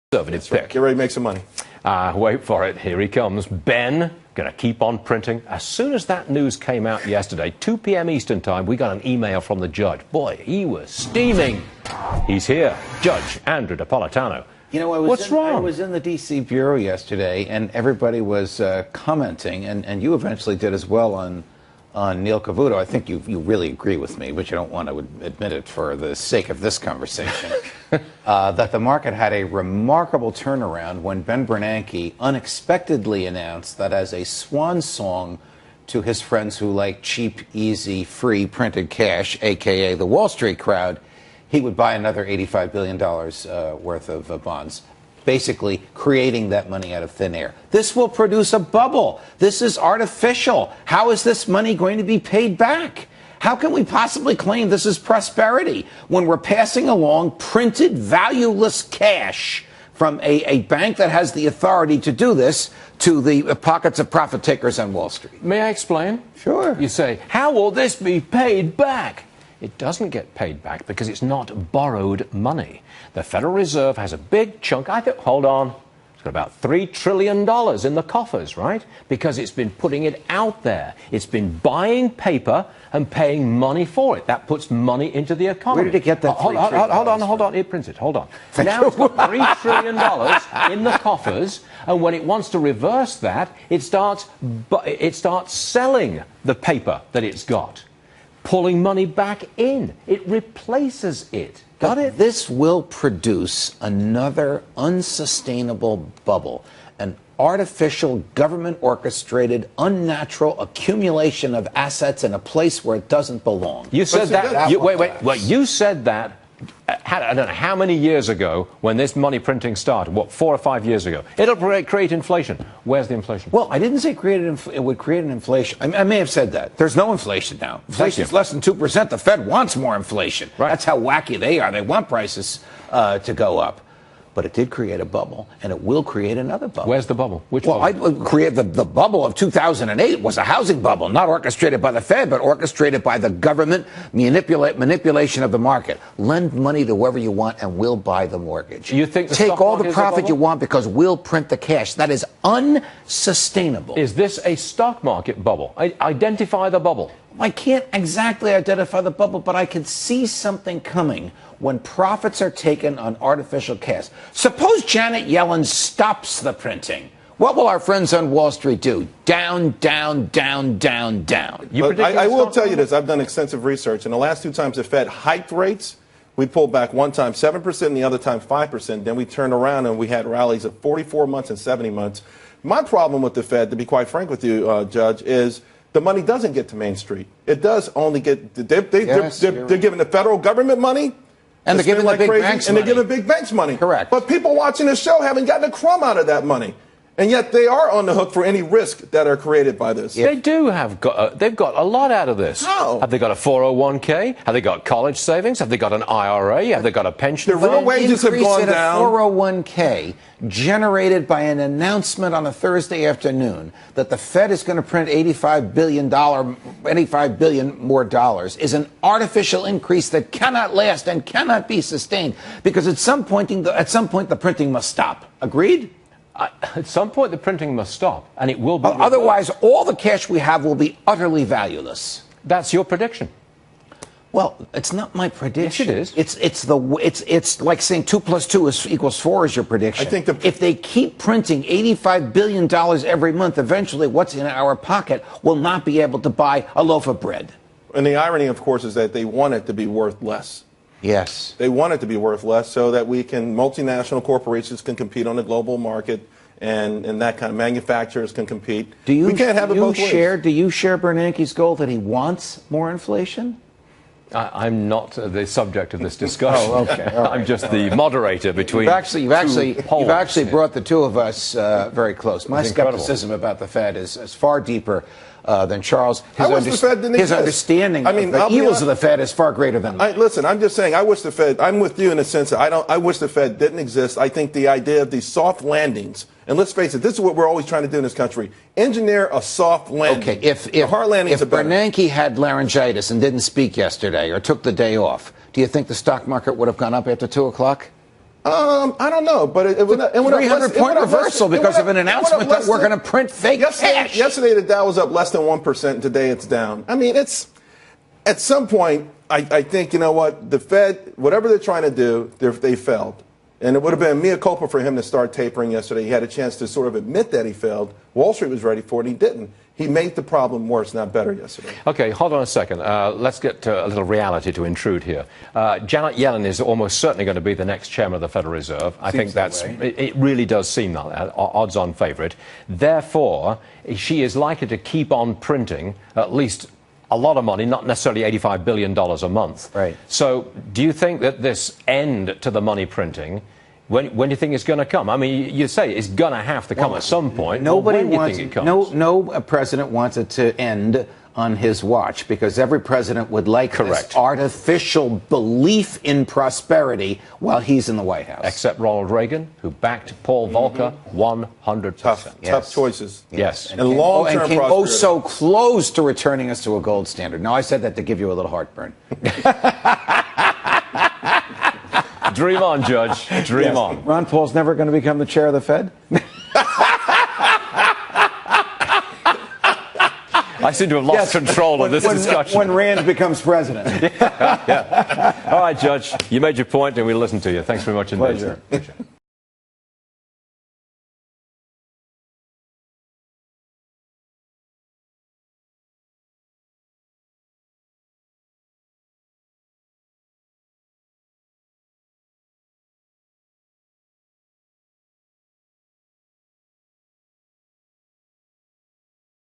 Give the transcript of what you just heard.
Conservative pick. Get ready to make some money. Wait for it. Here he comes. Ben, going to keep on printing. As soon as that news came out yesterday, 2 p.m. Eastern time, we got an email from the judge. Boy, he was steaming. He's here. Judge Andrew Napolitano. You know, What's wrong? I was in the D.C. Bureau yesterday, and everybody was commenting, and you eventually did as well on Neil Cavuto. I think you really agree with me, but you don't want to admit it for the sake of this conversation, that the market had a remarkable turnaround when Ben Bernanke unexpectedly announced that as a swan song to his friends who like cheap, easy, free printed cash, a.k.a. the Wall Street crowd, he would buy another $85 billion worth of bonds, basically creating that money out of thin air. This will produce a bubble. This is artificial. How is this money going to be paid back? How can we possibly claim this is prosperity when we're passing along printed, valueless cash from a bank that has the authority to do this to the pockets of profit takers on Wall Street? May I explain? Sure. You say, how will this be paid back? It doesn't get paid back because it's not borrowed money. The Federal Reserve has a big chunk. Hold on. It's got about $3 trillion in the coffers, right? Because it's been putting it out there. It's been buying paper and paying money for it. That puts money into the economy. Where did it get that? Hold on. It prints it. Hold on. Now it's got $3 trillion in the coffers, and when it wants to reverse that, it starts selling the paper that it's got, pulling money back in. It replaces it. Got it? This will produce another unsustainable bubble, an artificial, government-orchestrated, unnatural accumulation of assets in a place where it doesn't belong. You said that. Wait. You said that. I don't know how many years ago when this money printing started. What, 4 or 5 years ago? It'll create inflation. Where's the inflation? Well, I didn't say it would create an inflation. I may have said that. There's no inflation now. Inflation is less than 2%. The Fed wants more inflation. Right. That's how wacky they are. They want prices to go up. But it did create a bubble, and it will create another bubble. Where's the bubble? Which bubble? Well, I create the bubble of 2008 was a housing bubble, not orchestrated by the Fed, but orchestrated by the government manipulation of the market. Lend money to whoever you want, and we'll buy the mortgage. You think take all the profit you want because we'll print the cash. That is unsustainable. Is this a stock market bubble? Identify the bubble. I can't exactly identify the bubble, but I can see something coming when profits are taken on artificial cash. Suppose Janet Yellen stops the printing. What will our friends on Wall Street do? Down, down, down, down, down. I will tell you this. I've done extensive research. And the last 2 times the Fed hiked rates, we pulled back one time 7% and the other time 5%. Then we turned around and we had rallies of 44 months and 70 months. My problem with the Fed, to be quite frank with you, Judge, is the money doesn't get to Main Street. It does only get, they're giving the federal government money. And they're giving the big banks money. And they're giving big banks money. Correct. But people watching this show haven't gotten a crumb out of that money. And yet they are on the hook for any risk that are created by this. They do have they've got a lot out of this. How? Have they got a 401k? Have they got college savings? Have they got an IRA? Have they got a pension? The real wages have gone down. 401k generated by an announcement on a Thursday afternoon that the Fed is going to print $85 billion more dollars is an artificial increase that cannot last and cannot be sustained because at some point the printing must stop. Agreed? At some point, the printing must stop, and it will be. Otherwise, all the cash we have will be utterly valueless. That's your prediction. Well, it's not my prediction. Yes, it is. It's like saying 2 + 2 equals 4 is your prediction. I think if they keep printing $85 billion every month, eventually what's in our pocket will not be able to buy a loaf of bread. And the irony, of course, is that they want it to be worth less. Yes. They want it to be worth less so that multinational corporations can compete on the global market and that kind of manufacturers can compete. We can't have it both ways. Do you share Bernanke's goal that he wants more inflation? I'm not the subject of this discussion. Oh, okay. Right. I'm just the moderator between You've actually brought the two of us very close. My incredible. Skepticism about the Fed is far deeper than Charles. His understanding of the evils of the Fed is far greater than mine. Listen, I'm just saying, I'm with you in the sense that I wish the Fed didn't exist. I think the idea of these soft landings, and let's face it, this is what we're always trying to do in this country, engineer a soft landing. Okay, if Bernanke had laryngitis and didn't speak yesterday or took the day off, do you think the stock market would have gone up after 2 o'clock? I don't know, but it went up. 300-point reversal because of an announcement that we're going to print fake cash. Yesterday, the Dow was up less than 1%, and today it's down. I mean, it's at some point, I think, you know what, the Fed, whatever they're trying to do, they failed. And it would have been mea culpa for him to start tapering yesterday. He had a chance to sort of admit that he failed. Wall Street was ready for it, and he didn't. He made the problem worse, not better yesterday. Okay, hold on a second. Let's get to a little reality to intrude here. Janet Yellen is almost certainly going to be the next chairman of the Federal Reserve. I think it really does seem that odds-on favorite. Therefore, she is likely to keep on printing at least a lot of money, not necessarily $85 billion a month. Right. So do you think that this end to the money printing, when do you think it's going to come? I mean, you say it's going to have to come at some point. Nobody when do you wants think it comes? no president wants it to end on his watch, because every president would like this artificial belief in prosperity while he's in the White House. Except Ronald Reagan, who backed Paul Volcker 100%. Tough choices. Yes. And long-term came prosperity. so close to returning us to a gold standard. Now, I said that to give you a little heartburn. Dream on, Judge. Dream on. Ron Paul's never going to become the chair of the Fed? I seem to have lost control of this discussion. When Rand becomes president. All right, Judge. You made your point, and we'll listen to you. Thanks very much indeed. Pleasure.